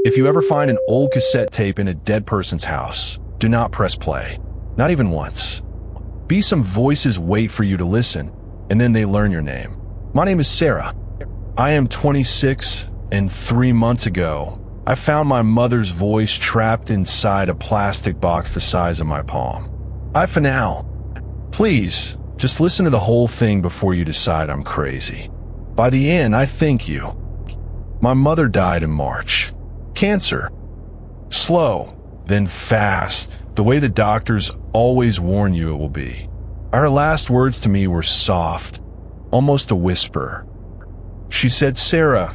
If you ever find an old cassette tape in a dead person's house, do not press play. Not even once. Some voices wait for you to listen, and then they learn your name. My name is Sarah. I am 26, and 3 months ago, I found my mother's voice trapped inside a plastic box the size of my palm. Bye for now. Please, just listen to the whole thing before you decide I'm crazy. By the end, I thank you. My mother died in March. Cancer. Slow, then fast, the way the doctors always warn you it will be. Her last words to me were soft, almost a whisper. She said, "Sarah,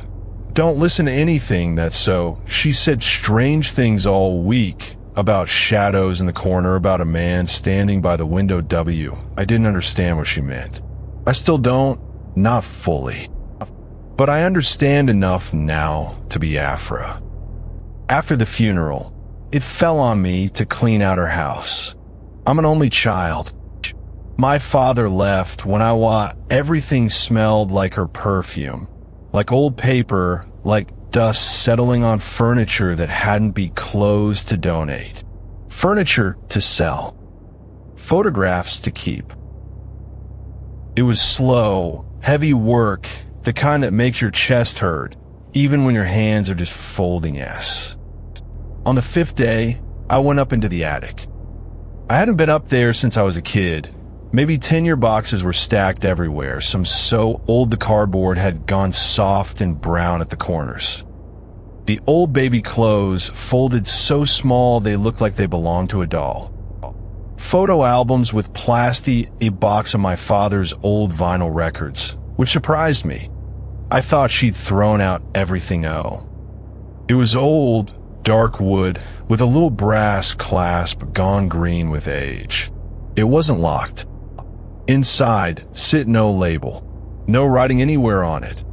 don't listen to anything that's so." She said strange things all week about shadows in the corner, about a man standing by the window W. I didn't understand what she meant. I still don't, not fully. But I understand enough now to be Afra. After the funeral, it fell on me to clean out her house. I'm an only child. My father left when everything smelled like her perfume, like old paper, like dust settling on furniture that hadn't been closed to donate, furniture to sell, photographs to keep. It was slow, heavy work, the kind that makes your chest hurt, even when your hands are just folding S. On the 5th day, I went up into the attic. I hadn't been up there since I was a kid. Maybe 10-year boxes were stacked everywhere, some so old the cardboard had gone soft and brown at the corners. The old baby clothes folded so small they looked like they belonged to a doll. Photo albums with plastic, a box of my father's old vinyl records, which surprised me. I thought she'd thrown out everything. It was old, dark wood with a little brass clasp gone green with age. It wasn't locked. Inside, sit no label, no writing anywhere on it.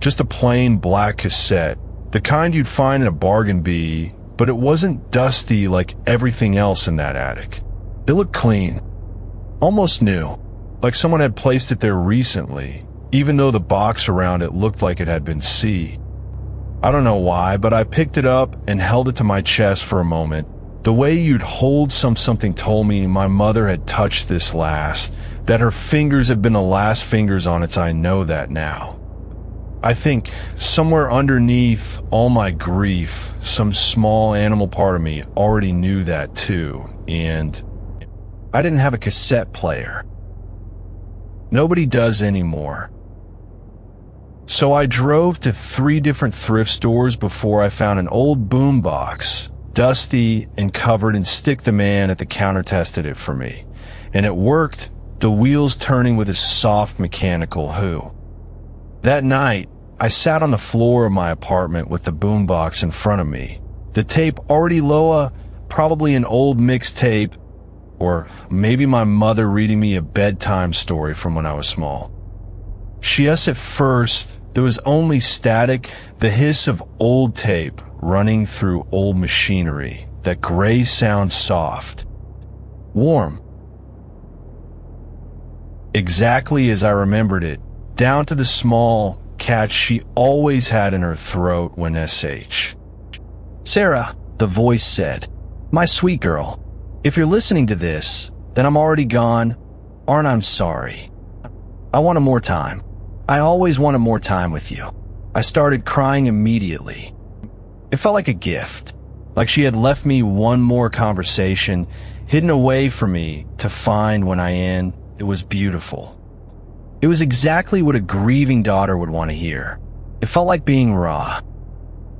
Just a plain black cassette, the kind you'd find in a bargain bin, but it wasn't dusty like everything else in that attic. It looked clean, almost new, like someone had placed it there recently, even though the box around it looked like it had been sealed. I don't know why, but I picked it up and held it to my chest for a moment. The way you'd hold something told me my mother had touched this last, that her fingers had been the last fingers on it. I know that now. I think somewhere underneath all my grief, some small animal part of me already knew that too, and I didn't have a cassette player. Nobody does anymore. So I drove to 3 different thrift stores before I found an old boombox, dusty and covered, and Stick the man at the counter tested it for me. And it worked, the wheels turning with a soft mechanical whoo. That night, I sat on the floor of my apartment with the boombox in front of me. The tape already low, probably an old mixtape, or maybe my mother reading me a bedtime story from when I was small. Yes, at first, there was only static, the hiss of old tape running through old machinery, that gray sound soft, warm. Exactly as I remembered it, down to the small catch she always had in her throat when SH. "Sarah," the voice said, "my sweet girl, if you're listening to this, then I'm already gone, aren't I? I'm sorry. I wanted more time. I always wanted more time with you." I started crying immediately. It felt like a gift, like she had left me one more conversation hidden away from me to find when I end. It was beautiful. It was exactly what a grieving daughter would want to hear. It felt like being raw.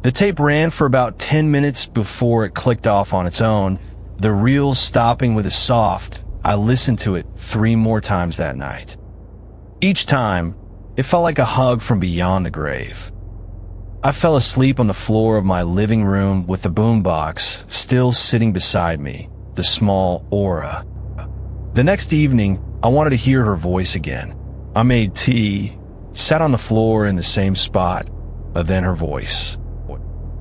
The tape ran for about 10 minutes before it clicked off on its own, the reels stopping with a soft. I listened to it 3 more times that night. Each time, it felt like a hug from beyond the grave. I fell asleep on the floor of my living room with the boombox still sitting beside me, the small aura. The next evening, I wanted to hear her voice again. I made tea, sat on the floor in the same spot, then her voice.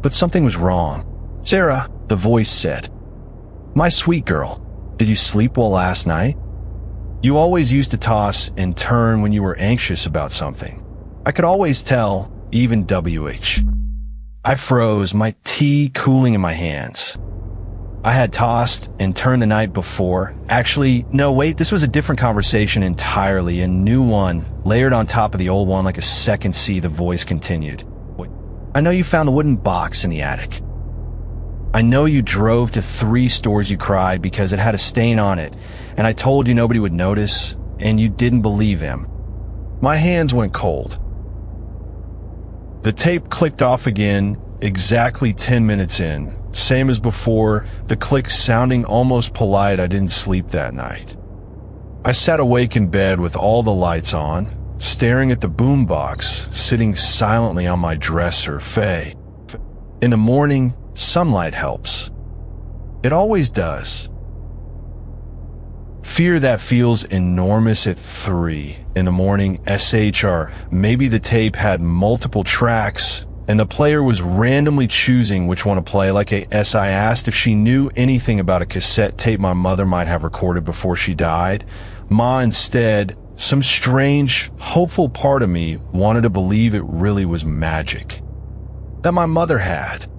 But something was wrong. "Sarah," the voice said, "my sweet girl, did you sleep well last night? You always used to toss and turn when you were anxious about something. I could always tell, even WH. I froze, my tea cooling in my hands. I had tossed and turned the night before. Actually, no, wait, this was a different conversation entirely, a new one, layered on top of the old one like a second C. The voice continued. I know you found the wooden box in the attic. I know you drove to 3 stores you cried because it had a stain on it, and I told you nobody would notice, and you didn't believe him. My hands went cold. The tape clicked off again, exactly 10 minutes in. Same as before, the click sounding almost polite. I didn't sleep that night. I sat awake in bed with all the lights on, staring at the boombox, sitting silently on my dresser. Faye. In the morning, sunlight helps. It always does. Fear that feels enormous at 3 in the morning, SHR. Maybe the tape had multiple tracks, and the player was randomly choosing which one to play. Like I asked if she knew anything about a cassette tape my mother might have recorded before she died. Ma, instead, some strange, hopeful part of me wanted to believe it really was magic that my mother had.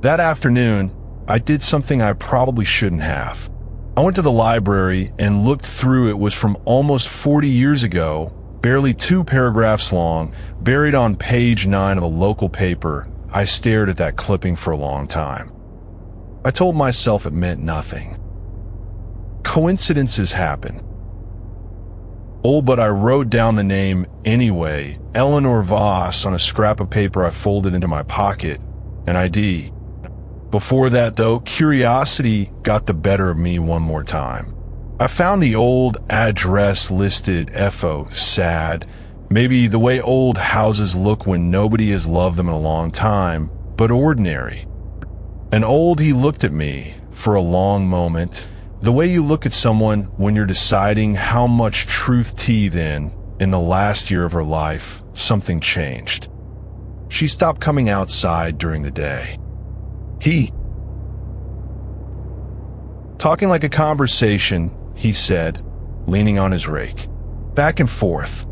That afternoon, I did something I probably shouldn't have. I went to the library and looked through. It was from almost 40 years ago, barely 2 paragraphs long, buried on page 9 of a local paper. I stared at that clipping for a long time. I told myself it meant nothing. Coincidences happen. Oh, but I wrote down the name anyway, Eleanor Voss, on a scrap of paper I folded into my pocket, an ID. Before that, though, curiosity got the better of me one more time. I found the old address listed. FO, sad. Maybe the way old houses look when nobody has loved them in a long time, but ordinary. And old, he looked at me for a long moment. The way you look at someone when you're deciding how much truth tea. Then, in the last year of her life, something changed. She stopped coming outside during the day. Talking like a conversation, he said, leaning on his rake. Back and forth.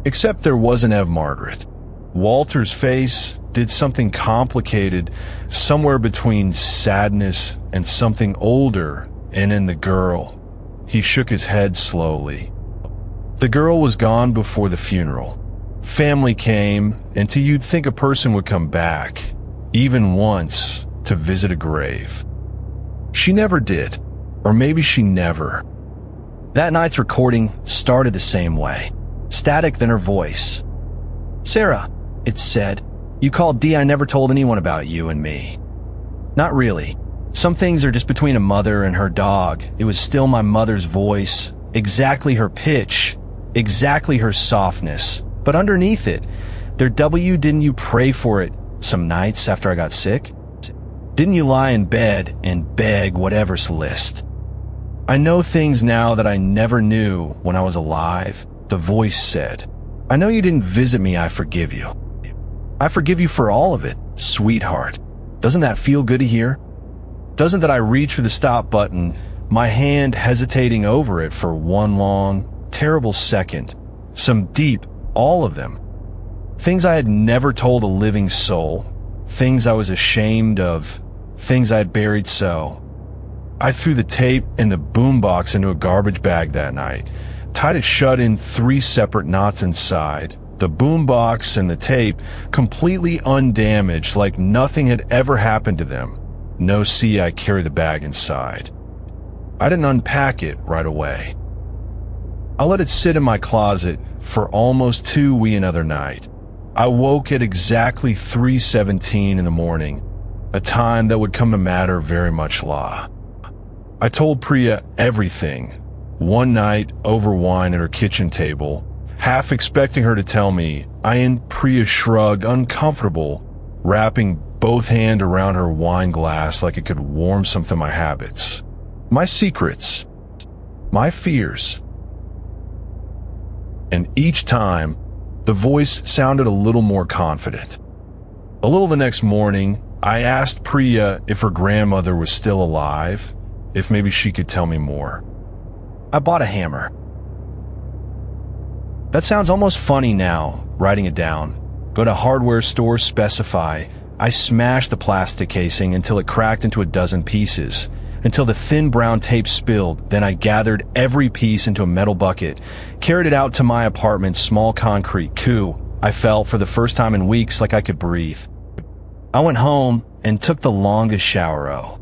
Except there wasn't Ev Margaret. Walter's face did something complicated, somewhere between sadness and something older, and in the girl. He shook his head slowly. The girl was gone before the funeral. Family came, and you'd think a person would come back, even once, to visit a grave. She never did, or maybe she never. That night's recording started the same way, static than her voice. Sarah, it said, you called D. I never told anyone about you and me. Not really. Some things are just between a mother and her dog. It was still my mother's voice, exactly her pitch, exactly her softness. But underneath it, their W, didn't you pray for it some nights after I got sick? Didn't you lie in bed and beg whatever's list? I know things now that I never knew when I was alive, the voice said. I know you didn't visit me. I forgive you. I forgive you for all of it, sweetheart. Doesn't that feel good to hear? Doesn't that I reach for the stop button, my hand hesitating over it for one long, terrible second. Some deep, all of them. Things I had never told a living soul. Things I was ashamed of. Things I had buried so. I threw the tape and the boombox into a garbage bag that night, tied it shut in 3 separate knots inside. The boombox and the tape completely undamaged, like nothing had ever happened to them. No, see, I carried the bag inside. I didn't unpack it right away. I let it sit in my closet for almost 2 weeks another night. I woke at exactly 3:17 in the morning, a time that would come to matter very much law. I told Priya everything, one night over wine at her kitchen table, half expecting her to tell me. Priya shrugged, uncomfortable, wrapping both hands around her wine glass like it could warm something of my habits, my secrets, my fears. And each time, the voice sounded a little more confident. A little the next morning, I asked Priya if her grandmother was still alive, if maybe she could tell me more. I bought a hammer. That sounds almost funny now, writing it down. Go to hardware stores, specify. I smashed the plastic casing until it cracked into a dozen pieces, until the thin brown tape spilled. Then I gathered every piece into a metal bucket, carried it out to my apartment's small concrete coup. I felt for the first time in weeks like I could breathe. I went home and took the longest shower.